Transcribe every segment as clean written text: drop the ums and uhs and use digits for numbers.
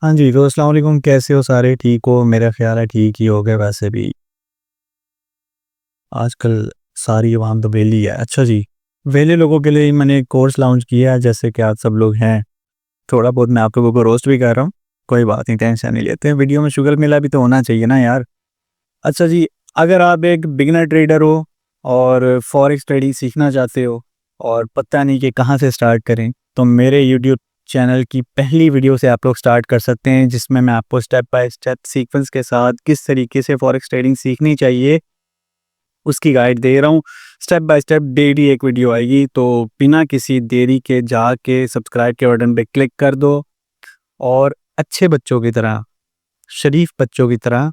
हाँ जी, तो अस्सलाम वालेकुम, कैसे हो सारे? ठीक हो? मेरा ख़्याल है ठीक ही होगे वैसे भी। आजकल सारी अवाम तो वेली है। अच्छा जी, वेले लोगों के लिए मैंने एक कोर्स लॉन्च किया है, जैसे कि आप सब लोग हैं। थोड़ा बहुत मैं आप लोगों को रोस्ट भी कर रहा हूँ, कोई बात नहीं, टेंशन नहीं लेते। वीडियो में शुगर मिला भी तो होना चाहिए ना यार। अच्छा जी, अगर आप एक बिगिनर ट्रेडर हो और फॉरेक्स ट्रेडिंग सीखना चाहते हो और पता नहीं कि कहाँ से स्टार्ट करें, तो मेरे यूट्यूब चैनल की पहली वीडियो से आप लोग स्टार्ट कर सकते हैं, जिसमें मैं आपको स्टेप बाय स्टेप सीक्वेंस के साथ किस तरीके से फॉरेक्स ट्रेडिंग सीखनी चाहिए उसकी गाइड दे रहा हूँ। स्टेप बाय स्टेप डेली एक वीडियो आएगी, तो बिना किसी देरी के जाके सब्सक्राइब के बटन पे क्लिक कर दो और अच्छे बच्चों की तरह, शरीफ बच्चों की तरह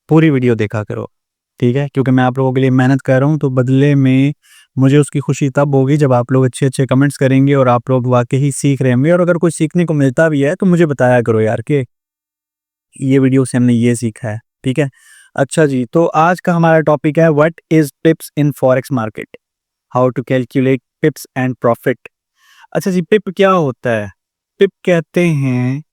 पूरी वीडियो देखा करो, ठीक है? क्योंकि मैं आप लोगों के लिए मेहनत कर रहा हूँ, तो बदले में मुझे उसकी खुशी तब होगी जब आप लोग अच्छे-अच्छे कमेंट्स करेंगे और आप लोग वाक़ई सीख रहे होंगे। और अगर कुछ सीखने को मिलता भी है, तो मुझे बताया करो यार कि ये वीडियो से हमने ये सीखा है, ठीक है? अच्छा जी, तो आज का हमारा टॉपिक है what is pips in forex market? How to calculate pips and profit. अच्छा जी, पिप क्या होता है? पिप कहते हैं,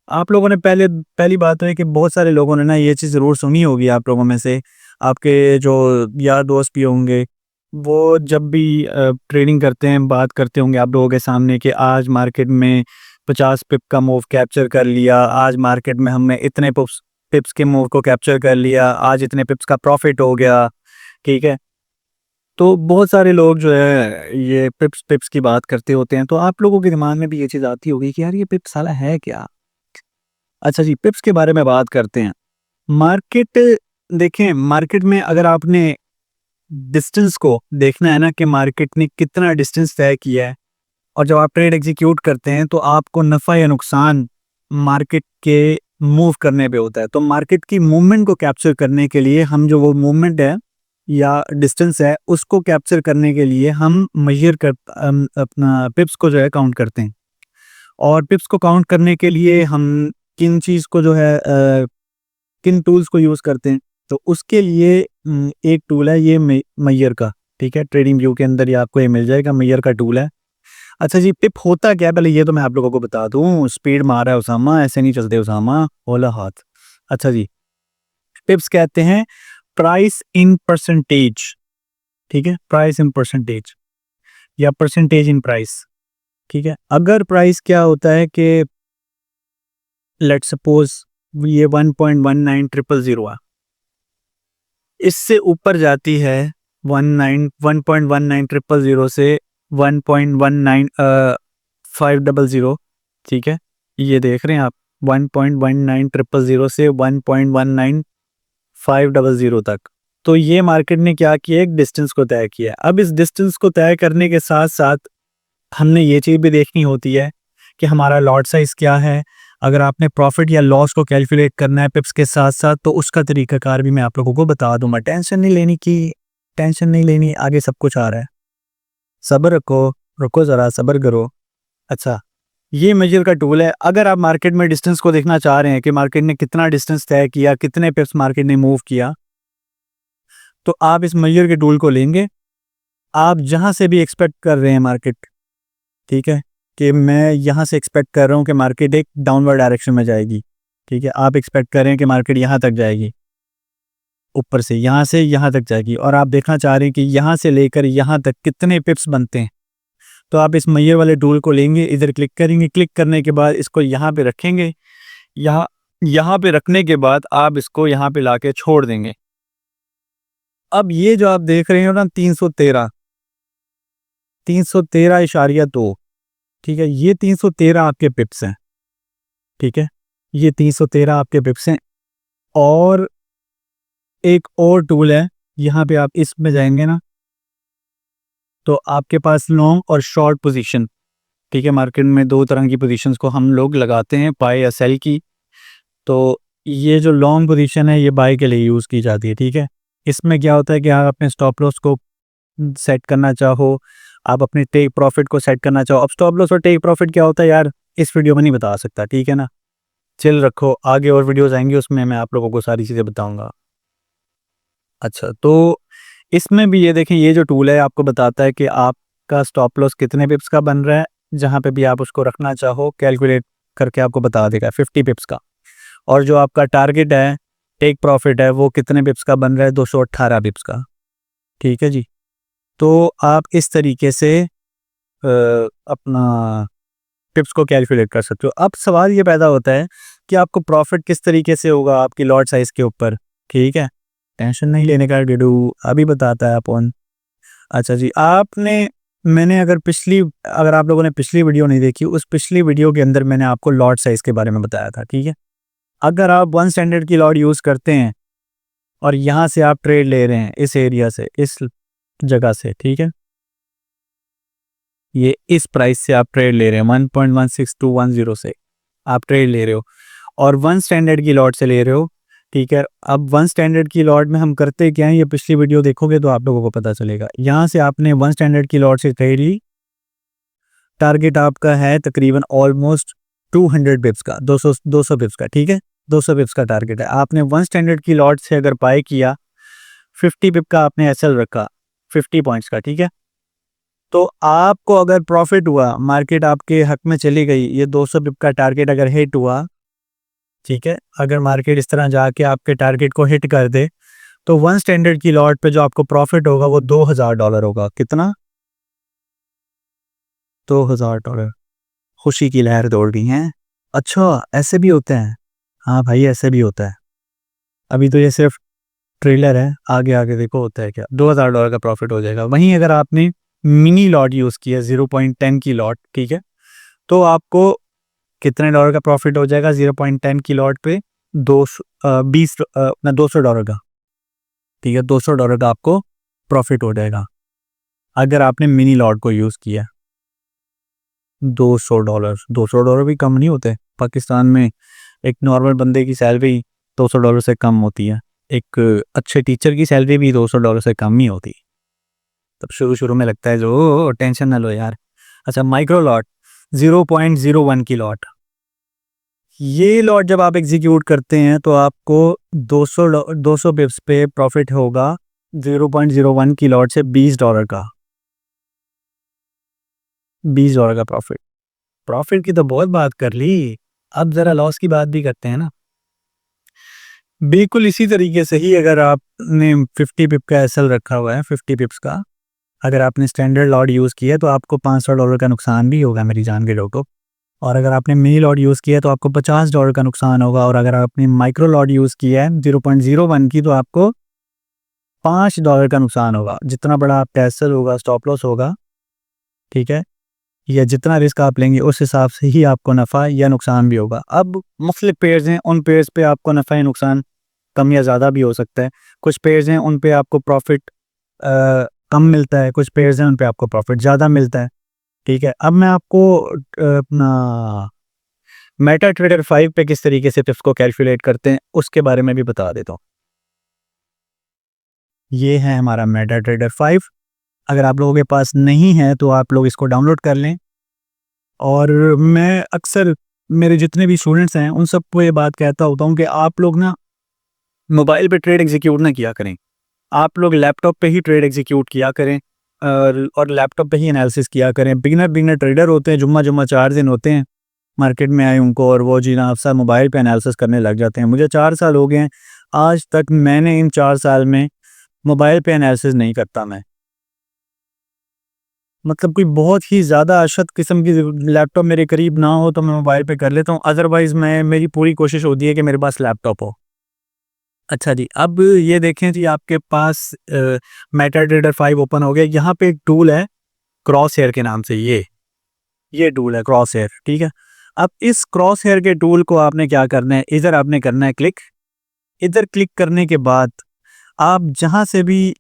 आप लोगों ने पहली बात तो है कि बहुत सारे लोगों ने ना ये चीज़ ज़रूर सुनी होगी आप लोगों में से, आपके जो यार दोस्त भी होंगे, वो जब भी ट्रेडिंग करते हैं, बात करते होंगे आप लोगों के सामने कि आज मार्केट में 50 पिप का मूव कैप्चर कर लिया, आज मार्केट में हमने इतने पिप्स पिप्स के मूव को कैप्चर कर लिया, आज इतने पिप्स का प्रॉफिट हो गया, ठीक है? तो बहुत सारे लोग जो है ये पिप्स पिप्स की बात करते होते हैं, तो आप लोगों के दिमाग में भी ये चीज़ आती होगी कि यार ये पिप्स साला है क्या? अच्छा जी, पिप्स के बारे में बात करते हैं। मार्केट देखें, मार्केट में अगर आपने डिस्टेंस को देखना है ना कि मार्केट ने कितना डिस्टेंस तय किया है, और जब आप ट्रेड एग्जीक्यूट करते हैं तो आपको नफ़ा या नुकसान मार्केट के मूव करने पे होता है। तो मार्केट की मूवमेंट को कैप्चर करने के लिए हम जो वो मूवमेंट है या डिस्टेंस है उसको कैप्चर करने के लिए हम अपना पिप्स को जो है काउंट करते हैं। और पिप्स को काउंट करने के लिए हम किन चीज़ को जो है किन टूल्स को यूज़ करते हैं, तो उसके लिए एक टूल है ये मेयर का, ठीक है? ट्रेडिंग व्यू के अंदर ये आपको ये मिल जाएगा, मेयर का टूल है। अच्छा जी, पिप होता क्या है पहले ये तो मैं आप लोगों को बता दूँ, स्पीड मार रहा है उसामा, ऐसे नहीं चलते उसामा, होला हाथ। अच्छा जी, पिप्स कहते हैं प्राइस इन परसेंटेज, ठीक है? प्राइस इन परसेंटेज या परसेंटेज इन प्राइस, ठीक है? अगर प्राइस क्या होता है कि लेट्स सपोज़ ये 1.1900 है, इससे ऊपर जाती है 1.1900 से 1.500, ठीक है? ये देख रहे हैं आप, 1.1900 से 1.19500 तक। तो ये मार्केट ने क्या किया, एक डिस्टेंस को तय किया है। अब इस डिस्टेंस को तय करने के साथ-साथ हमने ये चीज़ भी देखनी होती है कि हमारा लॉट साइज़ क्या है। अगर आपने प्रॉफ़िट या लॉस को कैलकुलेट करना है पिप्स के साथ-साथ, तो उसका तरीक़ाकार भी मैं आप लोगों को बता दूँगा। टेंशन नहीं लेनी, आगे सब कुछ आ रहा है। सब्र रखो, रुको ज़रा सब्र करो। अच्छा, ये मेजर का टूल है। अगर आप मार्केट में डिस्टेंस को देखना चाह रहे हैं कि मार्केट ने कितना डिस्टेंस तय किया, कितने पिप्स मार्केट ने मूव किया, तो आप इस मेजर के टूल को लेंगे। आप जहाँ से भी एक्सपेक्ट कर रहे हैं मार्केट, ठीक है? कि मैं यहाँ से एक्सपेक्ट कर रहा हूँ कि मार्केट एक डाउनवर्ड डायरेक्शन में जाएगी, ठीक है? आप एक्सपेक्ट कर रहे हैं कि मार्केट यहाँ तक जाएगी, ऊपर से यहाँ तक जाएगी, और आप देखना चाह रहे हैं कि यहाँ से लेकर यहाँ तक कितने पिप्स बनते हैं। तो आप इस मेजर वाले टूल को लेंगे, इधर क्लिक करेंगे, क्लिक करने के बाद इसको यहाँ पे रखेंगे, यहाँ यहाँ पे रखने के बाद आप इसको यहाँ पे लाके छोड़ देंगे। अब ये जो आप देख रहे हो ना 313.2, ठीक है? ये 313 आपके पिप्स हैं, ठीक है? ये 313 आपके पिप्स हैं। और एक और टूल है, यहाँ पे आप इसमें जाएँगे ना, तो आपके पास लॉन्ग और शॉर्ट पोज़ीशन, ठीक है? मार्केट में 2 तरह की पोज़ीशंस को हम लोग लगाते हैं, बाय या सेल की। तो ये जो लॉन्ग पोज़ीशन है, ये बाय के लिए यूज़ की जाती है, ठीक है? इसमें क्या होता है कि आप अपने स्टॉप लॉस को सेट करना चाहो, आप अपने टेक प्रॉफ़िट को सेट करना चाहो। अब स्टॉप लॉस और टेक प्रॉफ़िट क्या होता है यार, इस वीडियो में नहीं बता सकता, ठीक है ना? चिल रखो, आगे और वीडियोज़ आएँगी, उसमें मैं आप लोगों को सारी चीज़ें बताऊँगा। अच्छा, तो इसमें भी ये देखें, ये जो टूल है आपको बताता है कि आपका स्टॉप लॉस कितने पिप्स का बन रहा है, जहाँ पे भी आप उसको रखना चाहो, कैलकुलेट करके आपको बता देगा 50 पिप्स का। और जो आपका टारगेट है, टेक प्रॉफिट है, वो कितने पिप्स का बन रहा है, 218 पिप्स का। ठीक है जी। तो आप इस तरीके से अपना पिप्स को कैलकुलेट कर सकते हो। अब सवाल ये पैदा होता है कि आपको प्रॉफिट किस तरीके से होगा आपकी लॉट साइज के ऊपर। ठीक है, टेंशन नहीं लेने का डिडू, अभी बताता है अपन। अच्छा जी, मैंने अगर आप लोगों ने पिछली वीडियो नहीं देखी, उस पिछली वीडियो के अंदर मैंने आपको लॉट साइज के बारे में बताया था। ठीक है, अगर आप 1 स्टैंडर्ड की लॉट यूज़ करते हैं और यहाँ से आप ट्रेड ले रहे हैं इस एरिया से, इस जगह से, ठीक है, ये इस प्राइस से आप ट्रेड ले रहे हैं 1.16210 से आप ट्रेड ले रहे हो और 1 स्टैंडर्ड की लॉट से ले रहे हो। ठीक है, अब 1 स्टैंडर्ड की लॉट में हम करते क्या है, ये पिछली वीडियो देखोगे तो आप लोगों को पता चलेगा। यहाँ से आपने 1 स्टैंडर्ड की लॉट से ट्रेड ली, टारगेट आपका है तकरीबन ऑलमोस्ट 200 बिप्स का, 200 बिप्स का। ठीक है, 200 बिप्स का टारगेट है। आपने 1 स्टैंडर्ड की लॉट से अगर बाय किया, 50 बिप का आपने एसएल रखा, 50 पॉइंट्स का। ठीक है, तो आपको अगर प्रॉफिट हुआ, मार्केट आपके हक में चली गई, ये 200 बिप का टारगेट अगर हिट हुआ, ठीक है, अगर मार्केट इस तरह जाके आपके टारगेट को हिट कर दे, तो 1 स्टैंडर्ड की लॉट पे जो आपको प्रॉफिट होगा वो $2000 होगा। कितना? $2000। खुशी की लहर दौड़ गई है। अच्छा, ऐसे भी होता है? हाँ भाई, ऐसे भी होता है। अभी तो ये सिर्फ ट्रेलर है, आगे आगे देखो होता है क्या। $2000 का प्रॉफिट हो जाएगा। वहीं अगर आपने मिनी लॉट यूज़ किया 0.10 की लॉट, ठीक है, तो आपको कितने डॉलर का प्रॉफिट हो जाएगा 0.10 की लॉट पे? $200 का। ठीक है, $200 का आपको प्रॉफिट हो जाएगा अगर आपने मिनी लॉट को यूज़ किया। $200 भी कम नहीं होते। पाकिस्तान में एक नॉर्मल बंदे की सैलरी $200 से कम होती है। एक अच्छे टीचर की सैलरी भी $200 से कम ही होती। तब शुरू शुरू में लगता है जो टेंशन ना लो यार। अच्छा, माइक्रो लॉट 0.01 की लॉट, ये लॉट जब आप एग्जीक्यूट करते हैं तो आपको 200 बिप्स पे प्रॉफिट होगा 0.01 की लॉट से $20 का। $20 का प्रॉफिट। प्रॉफिट की तो बहुत बात कर ली, अब जरा लॉस की बात भी करते हैं ना। बिल्कुल इसी तरीके से ही अगर आपने 50 पिप का एसएल रखा हुआ है, 50 पिप्स का, अगर आपने स्टैंडर्ड लॉट यूज़ किया तो आपको $500 का नुकसान भी होगा मेरी जान के डॉक्टर। और अगर आपने मिनी लॉट यूज़ किया है तो आपको $50 का नुकसान होगा। और अगर आपने माइक्रो लॉट यूज़ किया है 0.01 की, तो आपको $5 का नुकसान होगा। जितना बड़ा आपका एसएल होगा, स्टॉप लॉस होगा, ठीक है, या जितना रिस्क आप लेंगे उस हिसाब से ही आपको नफ़ा या नुकसान भी होगा। अब मुख्तलिफ पेयर्स हैं, उन पेयर्स पे आपको नफ़ा या नुकसान कम या ज़्यादा भी हो सकता है। कुछ पेयर्स हैं उन पे आपको प्रॉफिट कम मिलता है, कुछ पेयर्स हैं उन पे आपको प्रॉफिट ज़्यादा मिलता है। ठीक है, अब मैं आपको अपना मेटा ट्रेडर 5 पे किस तरीके से पिप्स को कैलकुलेट करते हैं उसके बारे में भी बता देता हूँ। ये है हमारा मेटा ट्रेडर 5। अगर आप लोगों के पास नहीं है तो आप लोग इसको डाउनलोड कर लें। और मैं अक्सर मेरे जितने भी स्टूडेंट्स हैं उन सबको ये बात कहता होता हूँ कि आप लोग ना मोबाइल पे ट्रेड एग्जीक्यूट ना किया करें, आप लोग लैपटॉप पे ही ट्रेड एग्जीक्यूट किया करें और लैपटॉप पे ही एनालिसिस किया करें। बिगिनर ट्रेडर होते हैं, जुम्मा 4 दिन होते हैं मार्केट में आए उनको, और वो जी ना अफसर मोबाइल पे एनालिसिस करने लग जाते हैं। मुझे 4 साल हो गए हैं, आज तक मैंने इन 4 साल में मोबाइल पे एनालिसिस नहीं करता मैं। मतलब कोई बहुत ही ज़्यादा अशद किस्म की लैपटॉप मेरे करीब ना हो तो मैं मोबाइल पे कर लेता हूँ, अदरवाइज़ मेरी पूरी कोशिश होती है कि मेरे पास लैपटॉप हो। अच्छा जी, अब ये देखें जी, आपके पास मेटा ट्रेडर 5 ओपन हो गया। यहाँ पे एक टूल है क्रॉस हेयर के नाम से, ये टूल है क्रॉस हेयर। ठीक है, अब इस क्रॉस हेयर के टूल को आपने क्या करना है, इधर आपने करना है क्लिक। इधर क्लिक करने के बाद आप जहाँ से भी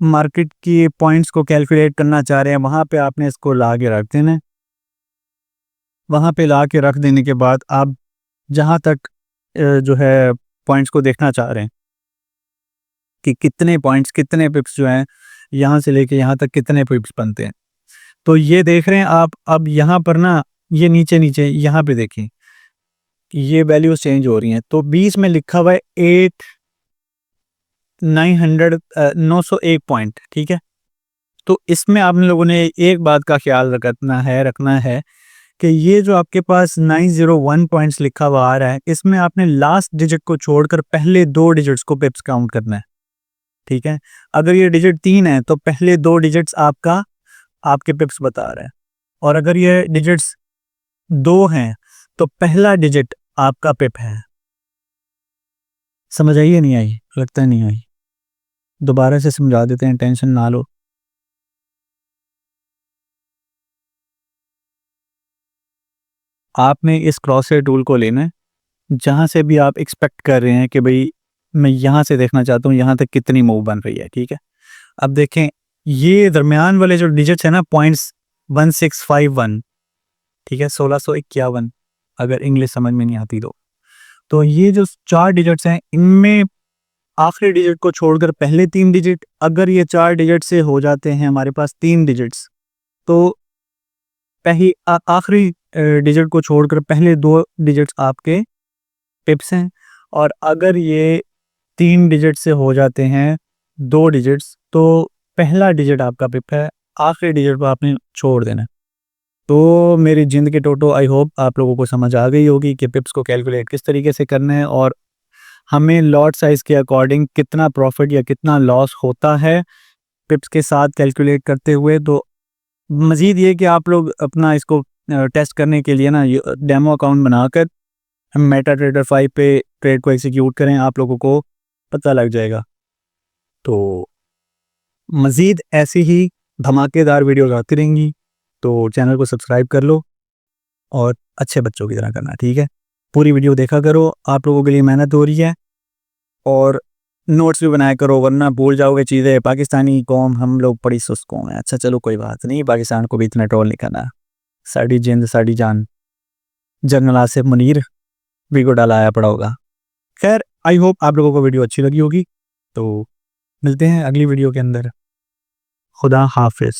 मार्केट की पॉइंट्स को कैलकुलेट करना चाह रहे हैं वहाँ पे आपने इसको ला के रख देना है। वहाँ पे ला के रख देने के बाद आप जहाँ तक जो है पॉइंट्स को देखना चाह रहे हैं कि कितने पॉइंट्स, कितने पिप्स जो हैं, यहाँ से लेके यहाँ तक कितने पिप्स बनते हैं, तो ये देख रहे हैं आप। अब यहाँ पर ना ये नीचे यहाँ पे देखें, ये वैल्यूज चेंज हो रही हैं। तो 20 में लिखा हुआ है 901 पॉइंट। ठीक है, तो इसमें आप लोगों ने एक बात का ख्याल रखना है कि ये जो आपके पास 901 पॉइंट्स लिखा हुआ आ रहा है, इसमें आपने लास्ट डिजिट को छोड़कर पहले 2 डिजिट्स को पिप्स काउंट करना है, ठीक है। अगर ये डिजिट 3 है तो पहले 2 डिजिट्स आपके पिप्स बता रहा है, और अगर ये डिजिट्स 2 हैं तो पहला डिजिट आपका पिप है। समझ आई या नहीं आई? लगता है नहीं आई। दोबारा से समझा देते हैं, टेंशन ना लो। आपने इस क्रॉस हेयर टूल को लेना है, जहाँ से भी आप एक्सपेक्ट कर रहे हैं कि भाई मैं यहाँ से देखना चाहता हूँ यहाँ तक कितनी मूव बन रही है, ठीक है। अब देखें ये दरमियान वाले जो डिजिट्स हैं ना, पॉइंट्स 1651, ठीक है, 1651, अगर इंग्लिश समझ में नहीं आती तो ये जो 4 डिजिट्स हैं इनमें आखिरी डिजिट को छोड़कर पहले 3 डिजिट, अगर ये 4 डिजिट से हो जाते हैं हमारे पास 3 डिजिट्स, तो आखिरी डिजिट को छोड़कर पहले 2 डिजिट्स आपके पिप्स हैं, और अगर ये 3 डिजिट से हो जाते हैं 2 डिजिट्स, तो पहला डिजिट आपका पिप है, आखिरी डिजिट को आपने छोड़ देना है। तो मेरी जिंद के टोटो, आई होप आप लोगों को समझ आ गई होगी कि पिप्स को कैलकुलेट किस तरीके से करना है, और हमें लॉट साइज़ के अकॉर्डिंग कितना प्रॉफिट या कितना लॉस होता है पिप्स के साथ कैलकुलेट करते हुए। तो मज़ीद ये कि आप लोग अपना इसको टेस्ट करने के लिए ना डेमो अकाउंट बनाकर मेटा ट्रेडर 5 पे ट्रेड को एग्जीक्यूट करें, आप लोगों को पता लग जाएगा। तो मज़ीद ऐसी ही धमाकेदार वीडियोज़ आती रहेंगी, तो चैनल को सब्सक्राइब कर लो और अच्छे बच्चों की तरह करना, ठीक है। पूरी वीडियो देखा करो, आप लोगों के लिए मेहनत हो रही है, और नोट्स भी बनाया करो, वरना भूल जाओगे चीज़ें। पाकिस्तानी कौम हम लोग बड़ी सुस्त कौम है। अच्छा चलो कोई बात नहीं, पाकिस्तान को भी इतना ट्रोल नहीं करना। साड़ी जिंद साड़ी जान, जनरल आसिफ मुनीर भी को डाला आया पड़ा होगा। खैर आई होप आप लोगों को वीडियो अच्छी लगी होगी, तो मिलते हैं अगली वीडियो के अंदर। खुदा हाफिज़।